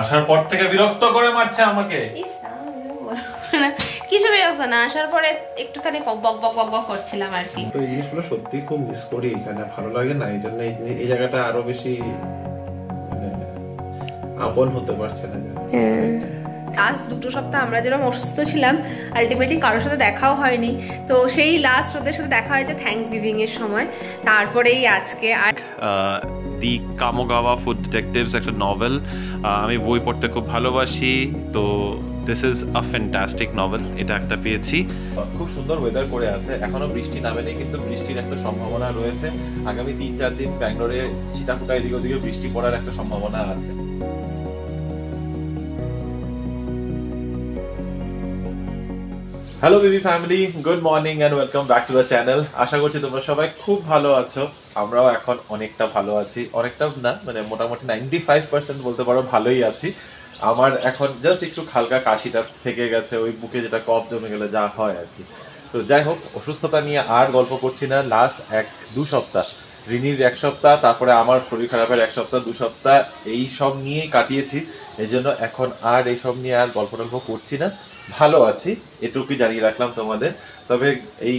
আসার পর থেকে বিরক্ত করে মারছে আমাকে। কিছু বিরক্ত না, আসার পরে একটুখানি বক বক বক বক করছিলাম আর কি। তো এই জিনিসগুলো সত্যি খুব মিস করি, এখানে ভালো লাগে না, এই জন্য এই জায়গাটা আরো বেশি মানে আপন হতে পারছে না। লাস্ট 2 সপ্তাহ আমরা যেরকম অসুস্থ ছিলাম, আলটিমেটলি কারোর সাথে দেখাও হয়নি। তো সেই লাস্ট ওদের সাথে দেখা হয়েছে থ্যাঙ্কস গিভিং এর সময়, তারপরেই আজকে। আর দি কামোগাওয়া ফুড ডিটেকটিভস একটা নভেল, আমি বই পড়তে খুব ভালোবাসি, তো this is a fantastic novel. এটা একটা পেয়েছি। খুব সুন্দর ওয়েদার করে আছে, এখনো বৃষ্টি নামেনি, কিন্তু বৃষ্টির একটা সম্ভাবনা রয়েছে। আগামী 3-4 দিন ব্যাঙ্গালোরে ছিটাফোটা এদিকে ওদিকে বৃষ্টি পড়ার একটা সম্ভাবনা আছে। Hello baby family, good morning and welcome back to the channel. আশা করছি তোমরা সবাই খুব ভালো আছো। আমরাও এখন অনেকটা ভালো আছি, অনেকটা না মানে মোটামুটি 95% বলতে পারো ভালোই আছি। আমার এখন জাস্ট একটু হালকা কাশিটা থেকে গেছে, ওই বুকে যেটা কফ জমে গেলে যা হয় আর কি। তো যাই হোক, অসুস্থতা নিয়ে আর গল্প করছি না। লাস্ট 1-2 সপ্তাহ, রিনির 1 সপ্তাহ, তারপরে আমার শরীর খারাপের 1 সপ্তাহ 2 সপ্তাহ এই সব নিয়েই কাটিয়েছি। এই জন্য এখন আর এইসব নিয়ে আর গল্প টল্প করছি না, ভালো আছি, এটুকুই জানিয়ে রাখলাম তোমাদের। তবে এই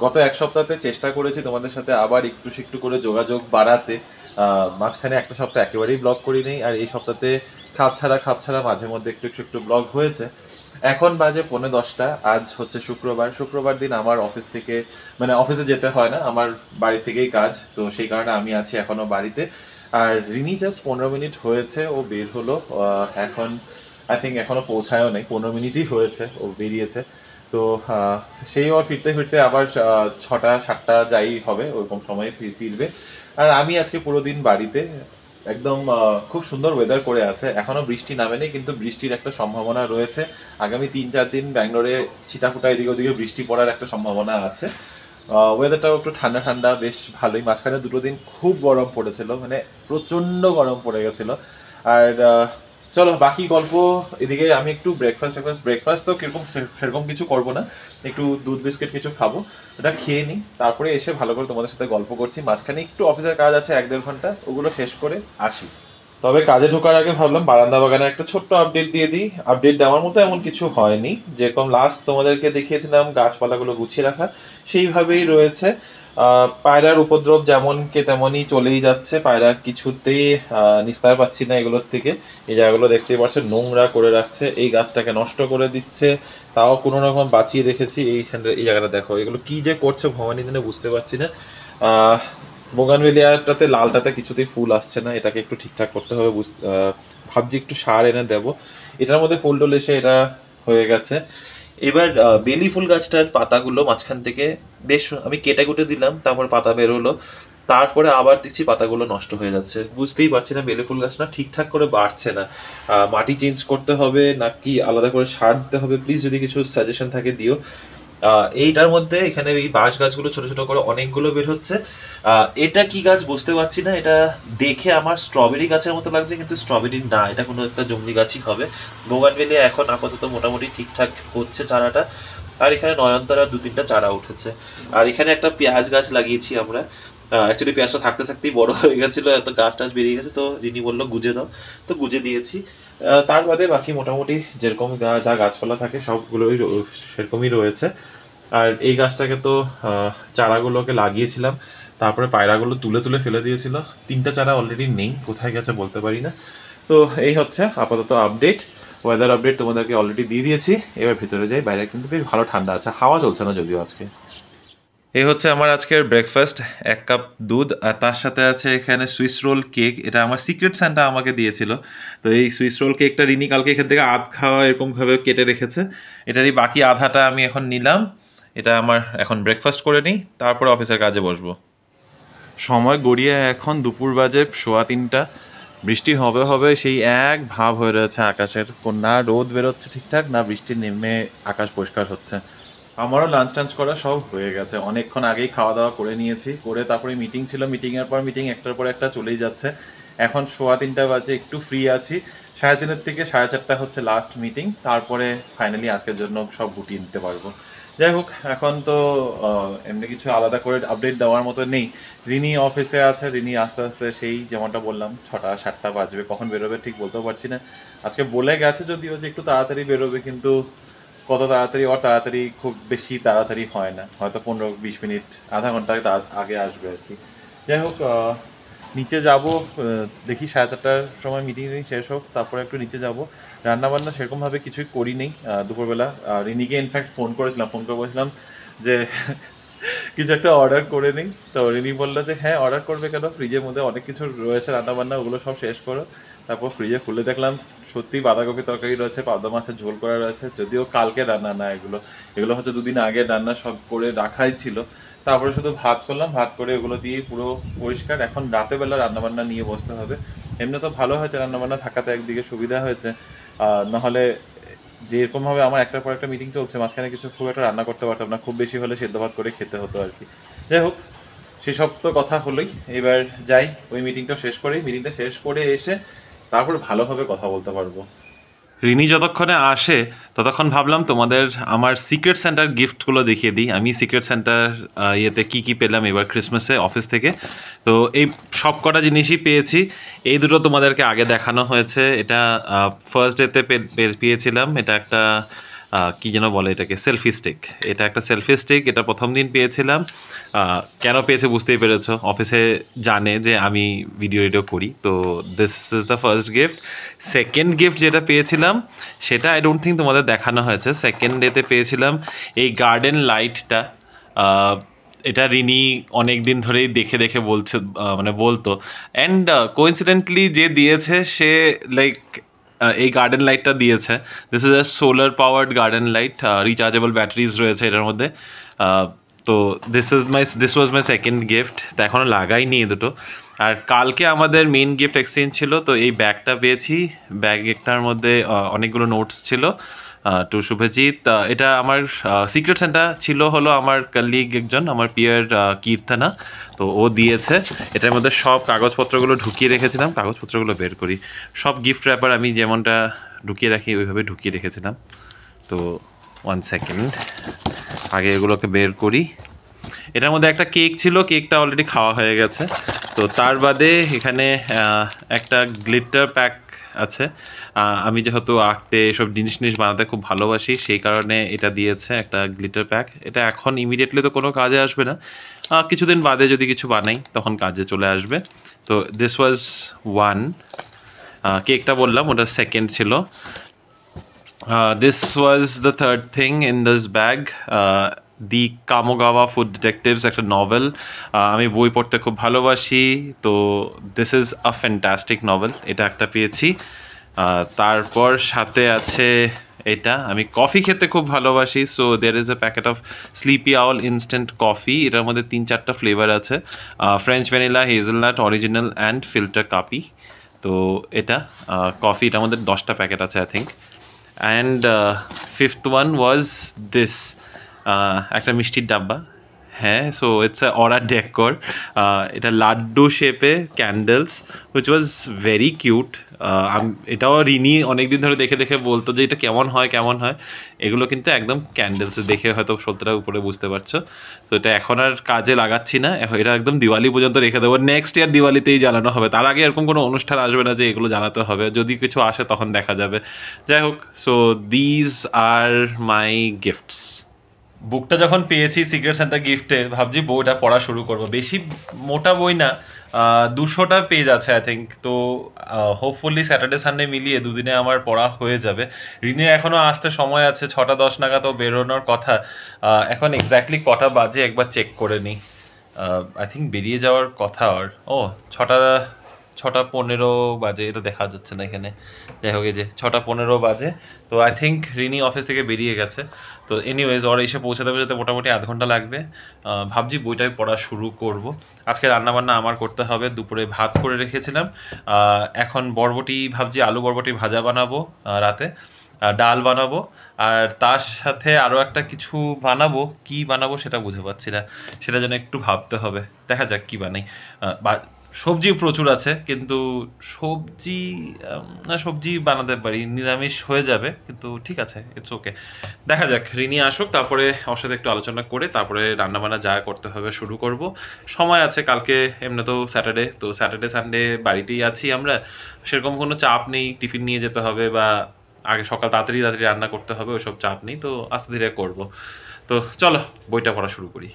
গত 1 সপ্তাহতে চেষ্টা করেছি তোমাদের সাথে আবার একটু করে যোগাযোগ বাড়াতে। মাঝখানে একটা সপ্তাহ একেবারেই ব্লগ করি নেই, আর এই সপ্তাহতে খাপ ছাড়া মাঝে মধ্যে একটু ব্লগ হয়েছে। এখন বাজে 10:45, আজ হচ্ছে শুক্রবার দিন আমার অফিস থেকে মানে অফিসে যেতে হয় না, আমার বাড়ি থেকেই কাজ, তো সেই কারণে আমি আছি এখনো বাড়িতে। আর রিনি জাস্ট 15 মিনিট হয়েছে ও বের হলো, এখন আই থিঙ্ক এখনো পৌঁছায়ও নেই, 15 মিনিটই হয়েছে ও বেরিয়েছে। তো সেই ওর ফিরতে আবার 6টা-7টা যাই হবে, ওরকম সময়ে ফিরবে। আর আমি আজকে পুরো দিন বাড়িতে, একদম খুব সুন্দর ওয়েদার করে আছে, এখনো বৃষ্টি নামেনি, কিন্তু বৃষ্টির একটা সম্ভাবনা রয়েছে। আগামী 3-4 দিন ব্যাঙ্গালোরে ছিটাফোটা এদিকে ওদিকে বৃষ্টি পড়ার একটা সম্ভাবনা আছে। ওয়েদারটাও একটু ঠান্ডা বেশ ভালোই। মাঝখানে 2 দিন খুব গরম পড়েছিল, মানে প্রচণ্ড গরম পড়ে গেছিলো। আর চলো বাকি গল্প এদিকে। আমি একটু ব্রেকফাস্ট তো সেরকম কিছু করবো না, একটু দুধ বিস্কিট কিছু খাবো, ওটা খেয়ে নিই, তারপরে এসে ভালো করে তোমাদের সাথে গল্প করছি। মাঝখানে একটু অফিসের কাজ আছে 1-1.5 ঘন্টা, ওগুলো শেষ করে আসি। তবে কাজে ঢোকার আগে ভাবলাম বারান্দা বাগানে একটা ছোট্ট আপডেট দিয়ে দিই। আপডেট দেওয়ার মতো এমন কিছু হয়নি, যেরকম লাস্ট তোমাদেরকে দেখিয়েছিলাম গাছপালাগুলো গুছিয়ে রাখা, সেইভাবেই রয়েছে। পায়রার উপদ্রব যেমনকে তেমনই চলেই যাচ্ছে, পায়রা কিছুতেই নিস্তার পাচ্ছি না এগুলোর থেকে। এই জায়গাগুলো দেখতেই পাচ্ছ নোংরা করে রাখছে, এই গাছটাকে নষ্ট করে দিচ্ছে, তাও কোনো রকম বাঁচিয়ে রেখেছি। এই জায়গাটা দেখো, এগুলো কি যে করছে ভবানী দিনে বুঝতে পারছি না। বোগানভেলিয়াটাতে লালটাতে কিছুতেই ফুল আসছে না, এটাকে একটু ঠিকঠাক করতে হবে। ভাবছি একটু সার এনে দেবো, এটার মধ্যে ফুল টুল এসে এটা হয়ে গেছে। এবার বেলি ফুল গাছটার পাতাগুলো মাঝখান থেকে বেশ আমি কেটে কুটে দিলাম, তারপর পাতা বেরোলো, তারপরে আবার দেখছি পাতাগুলো নষ্ট হয়ে যাচ্ছে। বুঝতেই পারছি না বেলি ফুল গাছটা ঠিকঠাক করে বাড়ছে না, মাটি চেঞ্জ করতে হবে নাকি আলাদা করে সার দিতে হবে, প্লিজ যদি কিছু সাজেশন থাকে দিও। এইটার মধ্যে এখানে এই বাঁশ গাছগুলো ছোট ছোট করে অনেকগুলো বের হচ্ছে। এটা কি গাছ বুঝতে পারছি না, এটা দেখে আমার স্ট্রবেরি গাছের মতো লাগছে, কিন্তু স্ট্রবেরি না, এটা কোনো একটা জংলি গাছই হবে। বোগানভেলিয়া এখন আপাতত মোটামুটি ঠিকঠাক হচ্ছে চারাটা। আর এখানে নয়নতারার 2-3টা চারা উঠেছে। আর এখানে একটা পেঁয়াজ গাছ লাগিয়েছি আমরা, অ্যাকচুয়ালি পেঁয়াজটা থাকতেই বড় হয়ে গেছিলো, এত গাছ টাছ বেরিয়ে গেছে, তো রিনি বললো গুজে দাও, তো গুজে দিয়েছি। তার বাদে বাকি মোটামুটি যেরকম যা গাছপালা থাকে সবগুলোই সেরকমই রয়েছে। আর এই গাছটাকে তো চারাগুলোকে লাগিয়েছিলাম, তারপরে পায়রাগুলো তুলে ফেলে দিয়েছিল, 3টা চারা অলরেডি নেই, কোথায় গেছে বলতে পারি না। তো এই হচ্ছে আপাতত আপডেট, ওয়েদার আপডেট তোমাদেরকে অলরেডি দিয়ে দিয়েছি। এবার ভেতরে যাই, বাইরে কিন্তু বেশ ভালো ঠান্ডা আছে, হাওয়া চলছে না যদিও আজকে। এই হচ্ছে আমার আজকের ব্রেকফাস্ট, 1 কাপ দুধ, আর তার সাথে আছে এখানে সুইস রোল কেক। এটা আমার সিক্রেট স্যান্টা আমাকে দিয়েছিল। তো এই সুইস রোল কেকটা রিনি কালকে এখান থেকে আধ খাওয়া এরকমভাবে কেটে রেখেছে, এটারই বাকি আধাটা আমি এখন নিলাম। এটা আমার এখন ব্রেকফাস্ট করে নিই, তারপরে অফিসের কাজে বসবো। সময় গড়িয়ে এখন দুপুর বাজে 3:15, বৃষ্টি হবে সেই এক ভাব হয়ে রয়েছে আকাশের, না রোদ বেরোচ্ছে ঠিকঠাক, না বৃষ্টি নেমে আকাশ পরিষ্কার হচ্ছে। আমারও লাঞ্চ টাঞ্চ করা সব হয়ে গেছে, অনেকক্ষণ আগেই খাওয়া দাওয়া করে নিয়েছি, করে তারপরে মিটিং ছিল, মিটিংয়ের পর মিটিং একটার পর একটা চলেই যাচ্ছে। এখন 3:15 বাজে, একটু ফ্রি আছি। 3:30 থেকে 4:30 হচ্ছে লাস্ট মিটিং, তারপরে ফাইনালি আজকের জন্য সব গুটিয়ে নিতে পারবো। যাই হোক, এখন তো এমনি কিছু আলাদা করে আপডেট দেওয়ার মতো নেই। রিনি অফিসে আছে, রিনি আস্তে আস্তে সেই যেমনটা বললাম 6টা-7টা বাজবে, কখন বেরোবে ঠিক বলতেও পারছি না। আজকে বলে গেছে যদিও যে একটু তাড়াতাড়ি বেরোবে, কিন্তু কত তাড়াতাড়ি ওর তাড়াতাড়ি খুব বেশি তাড়াতাড়ি হয় না, হয়তো 15-20 মিনিট আধা ঘন্টা আগে আসবে আর কি। যাই হোক, নিচে যাব, দেখি 4:30টার সময় মিটিং শেষ হোক, তারপরে একটু নিচে যাব। রান্নাবান্না সেরকমভাবে কিছুই করি নেই দুপুরবেলা। রিনিকে ইনফ্যাক্ট ফোন করে বলছিলাম যে কিছু একটা অর্ডার করে নিই। তো রিনি বললো যে হ্যাঁ অর্ডার করবে কেন, ফ্রিজের মধ্যে অনেক কিছু রয়েছে রান্নাবান্না, ওগুলো সব শেষ করো। তারপর ফ্রিজে খুলে দেখলাম সত্যি বাঁধাকপি তরকারি রয়েছে, পাবদা মাছের ঝোল করা রয়েছে, যদিও কালকে রান্না না, এগুলো হচ্ছে 2 দিন আগে রান্না সব করে রাখাই ছিল। তারপরে শুধু ভাত করলাম, ভাত করে ওগুলো দিয়ে পুরো পরিষ্কার। এখন রাতেবেলা রান্নাবান্না নিয়ে বসতে হবে। এমনি তো ভালো হয়েছে রান্নাবান্না থাকাতে, একদিকে সুবিধা হয়েছে, নাহলে যেরকমভাবে আমার একটার পর একটা মিটিং চলছে, মাঝখানে কিছু খুব একটা রান্না করতে পারতাম না, খুব বেশি হলে সেদ্ধ ভাত করে খেতে হতো আর কি। যাই হোক, সেসব তো কথা হলোই, এবার যাই ওই মিটিংটা শেষ করে এসে তারপর ভালোভাবে কথা বলতে পারবো। রিনি যতক্ষণে আসে ততক্ষণ ভাবলাম তোমাদের আমার সিক্রেট সেন্টার গিফটগুলো দেখিয়ে দিই। আমি সিক্রেট সেন্টার ইয়েতে কী পেলাম এবার ক্রিসমাসে অফিস থেকে। তো এই সব কটা জিনিসই পেয়েছি। এই দুটো তোমাদেরকে আগে দেখানো হয়েছে। এটা ফার্স্ট ডেতে পেয়েছিলাম। এটা একটা কী যেন বলে এটাকে, সেলফি স্টিক। এটা একটা সেলফি স্টিক, এটা প্রথম দিন পেয়েছিলাম। কেন পেয়েছে বুঝতেই পেরেছো, অফিসে জানে যে আমি ভিডিও করি। তো this is the first gift. Second gift যেটা পেয়েছিলাম সেটা আই ডোন্ট থিঙ্ক তোমাদের দেখানো হয়েছে। সেকেন্ড ডেতে পেয়েছিলাম এই গার্ডেন লাইটটা। এটা রিনি অনেক দিন ধরেই দেখে বলতো। অ্যান্ড কোইন্সিডেন্টলি যে দিয়েছে সে লাইক এই গার্ডেন লাইটটা দিয়েছে। This is a solar powered garden light, rechargeable batteries রয়েছে এটার মধ্যে। তো this was my second gift. তো এখনও লাগাইনি এই দুটো। আর কালকে আমাদের মেইন গিফট এক্সচেঞ্জ ছিল, তো এই ব্যাগটা পেয়েছি। ব্যাগটার মধ্যে অনেকগুলো নোটস ছিল টু শুভজিৎ। এটা আমার সিক্রেট সেন্টার ছিল হলো আমার কলিগ একজন, আমার পিয়ার কীর্তনা, তো ও দিয়েছে। এটার মধ্যে সব কাগজপত্রগুলো ঢুকিয়ে রেখেছিলাম। কাগজপত্রগুলো বের করি, সব গিফট র্যাপার আমি যেমনটা ঢুকিয়ে রাখি ওইভাবে ঢুকিয়ে রেখেছিলাম। তো 1 সেকেন্ড, আগে এগুলোকে বের করি। এটার মধ্যে একটা কেক ছিল, কেকটা অলরেডি খাওয়া হয়ে গেছে। তো তার বাদে এখানে একটা গ্লিটার প্যাক আছে। আমি যেহেতু আঁকতে এসব জিনিস বানাতে খুব ভালোবাসি, সেই কারণে এটা দিয়েছে একটা গ্লিটার প্যাক। এটা এখন ইমিডিয়েটলি তো কোনো কাজে আসবে না, কিছুদিন বাদে যদি কিছু বানাই তখন কাজে চলে আসবে। তো দিস ওয়াজ ওয়ান। কেকটা বললাম ওটা সেকেন্ড ছিল। This was the third thing in this bag. The Kamogawa food detectives একটা নভেল। আমি বই পড়তে খুব ভালোবাসি, তো this is a fantastic novel. এটা একটা পেয়েছি। তারপর সাথে আছে এটা, আমি কফি খেতে খুব ভালোবাসি, so there is a packet of Sleepy Owl instant coffee. এটার মধ্যে 3-4টা ফ্লেভার আছে, French vanilla, hazelnut, original and filter kaapi. তো এটা কফি, এটার মধ্যে 10টা প্যাকেট আছে I think. And fifth one was this, একটা মিষ্টির ডাব্বা। হ্যাঁ, সো ইটস অরা ডেকর। এটা লাড্ডু শেপে candles, which was very cute. এটাও রিনি অনেকদিন ধরে দেখে বলতো যে এটা কেমন হয়। এগুলো কিন্তু একদম ক্যান্ডেলস, দেখে হয়তো সত্যটা উপরে বুঝতে পারছো। তো এটা এখন আর কাজে লাগাচ্ছি না, এটা একদম দিওয়ালি পর্যন্ত রেখে দেবো। নেক্সট ইয়ার দিওয়ালিতেই জ্বালানো হবে, তার আগে এরকম কোনো অনুষ্ঠান আসবে না যে এগুলো জ্বালাতে হবে। যদি কিছু আসে তখন দেখা যাবে। যাই হোক, so these are my gifts. বুকটা যখন পেয়েছি সিক্রেট সেন্টার গিফটে, ভাবছি বইটা পড়া শুরু করবো। বেশি মোটা বই না, 200টা পেজ আছে আই থিঙ্ক। তো হোপফুলি স্যাটারডে সানডে মিলিয়ে 2 দিনে আমার পড়া হয়ে যাবে। রিনির এখনও আসতে সময় আছে, 6টা 10 নাগাদ বেরোনোর কথা। এখন এক্স্যাক্টলি কটা বাজে একবার চেক করে নিই। আই থিঙ্ক বেরিয়ে যাওয়ার কথা। আর 6টা 15 বাজে, এটা দেখা যাচ্ছে না এখানে। যাই হোক, এই যে 6টা 15 বাজে। তো আই থিঙ্ক রিনি অফিস থেকে বেরিয়ে গেছে। তো এনিওয়েজ ওরা এসে পৌঁছাতে মোটামুটি আধ ঘন্টা লাগবে। ভাবছি বইটাই পড়া শুরু করব। আজকে রান্নাবান্না আমার করতে হবে। দুপুরে ভাত করে রেখেছিলাম, এখন বরবটি ভাবছি, আলু বরবটি ভাজা বানাবো, রাতে ডাল বানাবো, আর তার সাথে আরও একটা কিছু বানাবো। কি বানাবো সেটা বুঝে পাচ্ছি না, সেটা যেন একটু ভাবতে হবে। দেখা যাক কি বানাই। সবজি প্রচুর আছে, কিন্তু সবজি বানাতে পারি, নিরামিষ হয়ে যাবে, কিন্তু ঠিক আছে, ইটস ওকে। দেখা যাক, রিনি আসুক, তারপরে ওর সাথে একটু আলোচনা করে তারপরে রান্নাবান্না যা করতে হবে শুরু করব। সময় আছে, কালকে এমনি তো স্যাটারডে, তো স্যাটারডে সানডে বাড়িতেই আছি আমরা, সেরকম কোনো চাপ নেই টিফিন নিয়ে যেতে হবে বা আগে সকাল তাড়াতাড়ি রান্না করতে হবে, ওইসব চাপ নেই, তো আস্তে ধীরে করবো। তো চলো বইটা পড়া শুরু করি।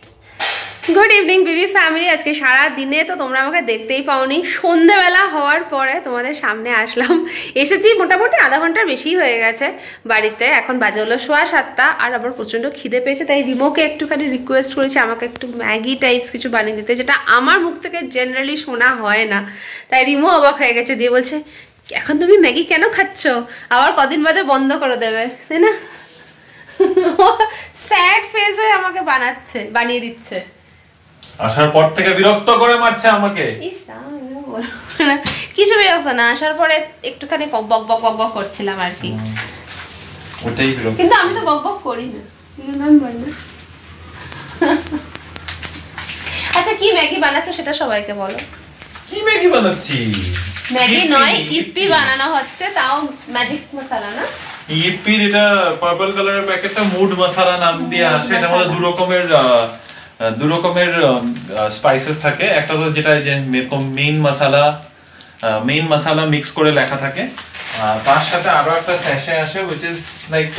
গুড ইভিনিং বিবি ফ্যামিলি। আজকে সারা দিনে তো তোমরা আমাকে দেখতেই পাওনি, সন্ধ্যেবেলা হওয়ার পরে তোমাদের সামনে আসলাম। এসেছি মোটামুটি আধা ঘন্টার বেশি হয়ে গেছে বাড়িতে, এখন বাজে হলো 7:15। আর আবার প্রচণ্ড খিদে পেয়েছে, তাই রিমোকে একটুখানি রিকোয়েস্ট করেছি আমাকে একটু ম্যাগি টাইপস কিছু বানিয়ে দিতে, যেটা আমার মুখ থেকে জেনারেলি শোনা হয় না। তাই রিমো অবাক হয়ে গেছে, দিয়ে বলছে এখন তুমি ম্যাগি কেন খাচ্ছ, আবার কদিন বাদে বন্ধ করে দেবে, তাই না? স্যাড ফেজে আমাকে বানিয়ে দিচ্ছে। আসার পর থেকে বিরক্ত করে মারছে আমাকে। কিছু বিরক্ত না, আসার পরে একটুখানি বক বক বক বক করছিলাম আর কি, ওটাই বিরক্ত। কিন্তু আমি তো বক বক করি না, রিমেম্বার না। আচ্ছা, কি ম্যাগি বানাচ্ছ সেটা সবাইকে বলো। কি ম্যাগি বানাচ্ছি? ম্যাগি নয়, ইপ্পি বানানো হচ্ছে, তাও ম্যাজিক মশলা না। ইপ্পির এটা পার্পল কালারের প্যাকেটটা মুড মশলা নাম দিয়ে আসে। এটার মধ্যে দু রকমের স্পাইসেস থাকে। একটা তো যেটা যে মেইন মশলা মিক্স করে লেখা থাকে, তার সাথে আরো একটা স্যাশে আসে which is like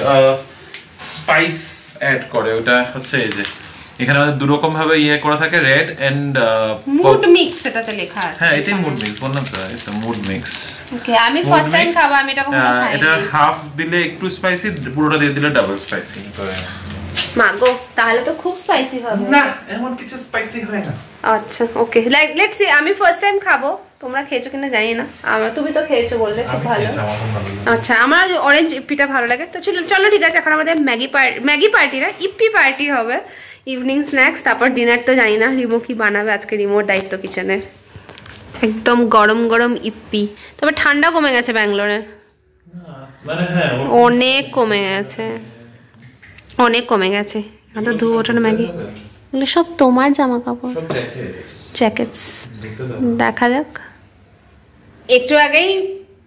spice add করে। ওটা হচ্ছে এই যে এখানে আমাদের দু রকম ভাবে করা থাকে, রেড এন্ড মুড মিক্স এটাতে লেখা আছে। হ্যাঁ, এটাই মুড মিক্স, বললাম তো, এটা মুড মিক্স। ওকে, আমি ফার্স্ট টাইম খাবো, আমি এটা কখনো খাইনি। এটা হাফ দিলে একটু স্পাইসি, পুরোটা দিয়ে দিলে ডাবল স্পাইসি। মাগো, তাহলে তো খুব স্পাইসি হবে। না, এমন কিছু স্পাইসি হয় না। আচ্ছা, ওকে, লেটস সি। আমি ফার্স্ট টাইম খাবো, তোমরা খেয়েছো কিনা জানি না। তুমি তো খেয়েছো বললে, খুব ভালো। আচ্ছা, আমার অরেঞ্জ ইপ্পিটা ভালো লাগে। তো চলো ঠিক আছে, এখন আমাদের ম্যাগি পার্টি না, ইপ্পি পার্টি হবে। ইভিনিং স্ন্যাক্স, তারপর ডিনার তো জানি না রিমো কি বানাবে। আজকে রিমোর দায়িত্ব কিচেনের। একদম গরম গরম ইপ্পি। তবে ঠান্ডা কমে গেছে ব্যাঙ্গালোরে, অনেক কমে গেছে, অনেক কমে গেছে। তো ধুয়ে ওঠানো ম্যাগি, এগুলো সব তোমার জামা কাপড়, জ্যাকেটস। দেখা যাক। একটু আগেই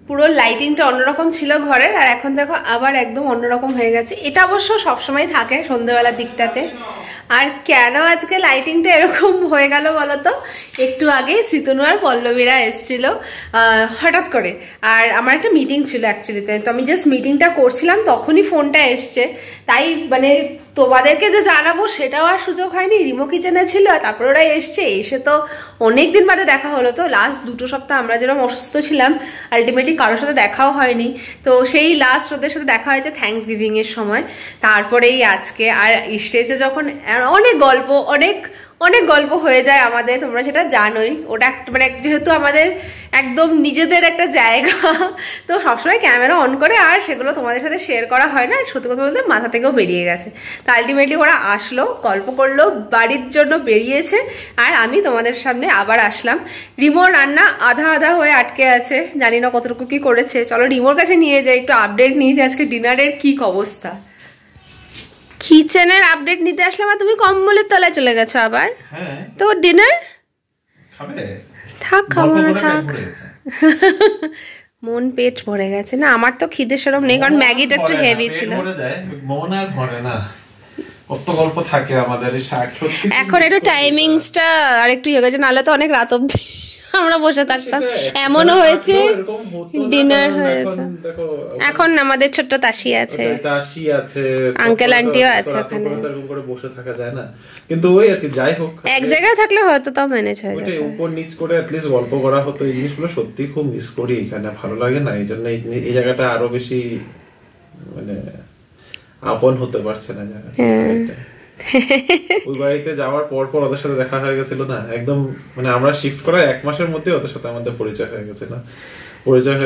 পুরো লাইটিংটা অন্যরকম ছিল ঘরের, আর এখন দেখো আবার একদম অন্যরকম হয়ে গেছে। এটা অবশ্য সবসময় থাকে সন্ধ্যেবেলার দিকটাতে। আর কেন আজকে লাইটিংটা এরকম হয়ে গেল বলতো, একটু আগে শ্রীতনু আর পল্লবীরা এসেছিল হঠাৎ করে, আর আমার একটা মিটিং ছিল অ্যাকচুয়ালিতে। তো আমি জাস্ট মিটিংটা করছিলাম, তখনই ফোনটা এসছে। তাই মানে তোমাদেরকে যে জানাবো সেটাও আর সুযোগ হয়নি। রিমো কিচেনে ছিল, তারপর ওরা এসে তো অনেকদিন বাদে দেখা হলো। তো লাস্ট 2 সপ্তাহ আমরা যেরকম অসুস্থ ছিলাম, আলটিমেটলি কারোর সাথে দেখাও হয়নি। তো সেই লাস্ট ওদের সাথে দেখা হয়েছে থ্যাঙ্কস গিভিং এর সময়, তারপরেই আজকে। আর স্টেজে যখন অনেক গল্প হয়ে যায় আমাদের, তোমরা সেটা জানোই। ওটা মানে যেহেতু আমাদের একদম নিজেদের একটা জায়গা, তো সবসময় ক্যামেরা অন করে আর সেগুলো তোমাদের সাথে শেয়ার করা হয় না। সত্যি কথা বলতে মাথা থেকেও বেরিয়ে গেছে। তো আলটিমেটলি ওরা আসলো, গল্প করলো, বাড়ির জন্য বেরিয়েছে, আর আমি তোমাদের সামনে আবার আসলাম। রিমোর রান্না আধা হয়ে আটকে আছে, জানি না কতটুকু কি করেছে। চলো রিমোর কাছে নিয়ে যাই, একটু আপডেট নিয়ে যাই আজকে ডিনারের কি অবস্থা। কিচেনের আপডেট নিতে আসলাম, আর তুমি কম্বলের তলায় চলে গেছো আবার। তো ডিনার থাক, খাবো না, থাক। মন পেট ভরে গেছে না, আমার তো খিদে সেরকম নেই, কারণ ম্যাগিটা একটু হেভি ছিল। মন আর ভরে না, কত গল্প থাকে আমাদের। এখন একটু টাইমিংসটা আর একটু ইয়ে গেছে, নাহলে তো অনেক রাত অবধি আমরা বসে থাকতাম। এমনও হয়েছে ডিনার হয়ে যেত। এখন আমাদের ছোট্ট তাসি আছে, আঙ্কেল আন্টিও আছে ওখানে, বসে থাকা যায় না। কিন্তু ওই আর কি, যাই হোক, এক জায়গায় থাকলে হয়তো তাও ম্যানেজ হয়ে যেত। উপর নিচ করে অ্যাটলিস্ট গল্প করা হতো। এই জিনিসগুলো সত্যি খুব মিস করি এখানে, ভালো লাগে না। এই জন্য এই জায়গাটা আরো বেশি মানে আপন হতে পারছে না জায়গাটা। ওই বাড়িতে যাওয়ার পর ওদের সাথে দেখা হয়ে গেছিল না, একদম মানে আমরা শিফট করার 1 মাসের মধ্যে ওদের সাথে আমাদের পরিচয় হয়ে গেছে না।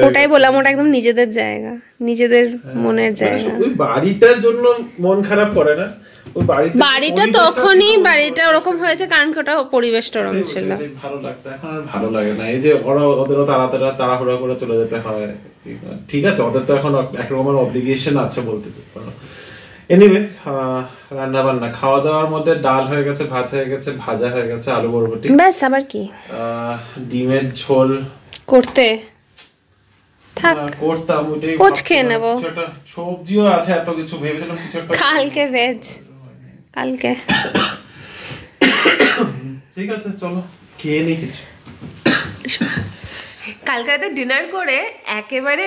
ওটাই বললাম, ওটা একদম নিজেদের জায়গা, নিজেদের মনের জায়গা। ওই বাড়িটার জন্য মন খারাপ করে না, ওই বাড়িটা তখনই বাড়িটা ওরকম হয়েছে কারণ ওটা পরিবেশটা ওরকম ছিল, ভালো লাগতো। এখন আর ভালো লাগে না। এই যে ওদেরও তাড়াহুড়া করে চলে যেতে হয়। ঠিক আছে, ওদের তো এখন একরকমের অব্লিগেশন আছে বলতে পারো, এনিওয়ে রান্না বান্না খাওয়া দাওয়ার মধ্যে ডাল হয়ে গেছে, ভাত হয়ে গেছে, ভাজা হয়ে গেছে, আলু বরবটি, ব্যাস আবার কি ডিমের ঝোল করতে থাক, করতাম ওইটাই কোচ খেয়ে নেবো। একটা সবজিও আছে, এত কিছু ভেবেছিলাম কিছু একটা কালকে ভেজ, কালকে ঠিক আছে চলো খেয়ে নি কিছু। কালকে রাতে ডিনার করে একেবারে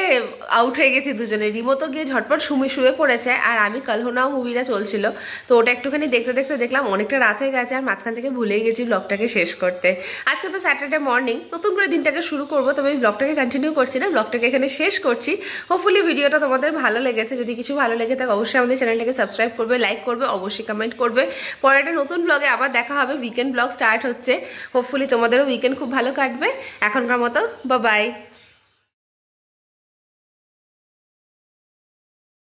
আউট হয়ে গেছি দুজনে। রিমো তো গিয়ে ঝটপট শুয়ে পড়েছে, আর আমি কালহোনাও মুভিটা চলছিল, তো ওটা একটুখানি দেখতে দেখতে দেখলাম অনেকটা রাত হয়ে গেছে, আর মাঝখান থেকে ভুলেই গেছি ব্লগটাকে শেষ করতে। আজকে তো স্যাটারডে মর্নিং, নতুন করে দিনটাকে শুরু করবো, তবে আমি ব্লগটাকে কন্টিনিউ করছি না, ব্লগটাকে এখানে শেষ করছি। হোপফুলি ভিডিওটা তোমাদের ভালো লেগেছে, যদি কিছু ভালো লেগে থাকে অবশ্যই আমাদের চ্যানেলটাকে সাবস্ক্রাইব করবে, লাইক করবে, অবশ্যই কমেন্ট করবে। পরে একটা নতুন ব্লগে আবার দেখা হবে, উইকেন্ড ব্লগ স্টার্ট হচ্ছে, হোপফুলি তোমাদেরও উইকেন্ড খুব ভালো কাটবে। এখনকার মতো বাই।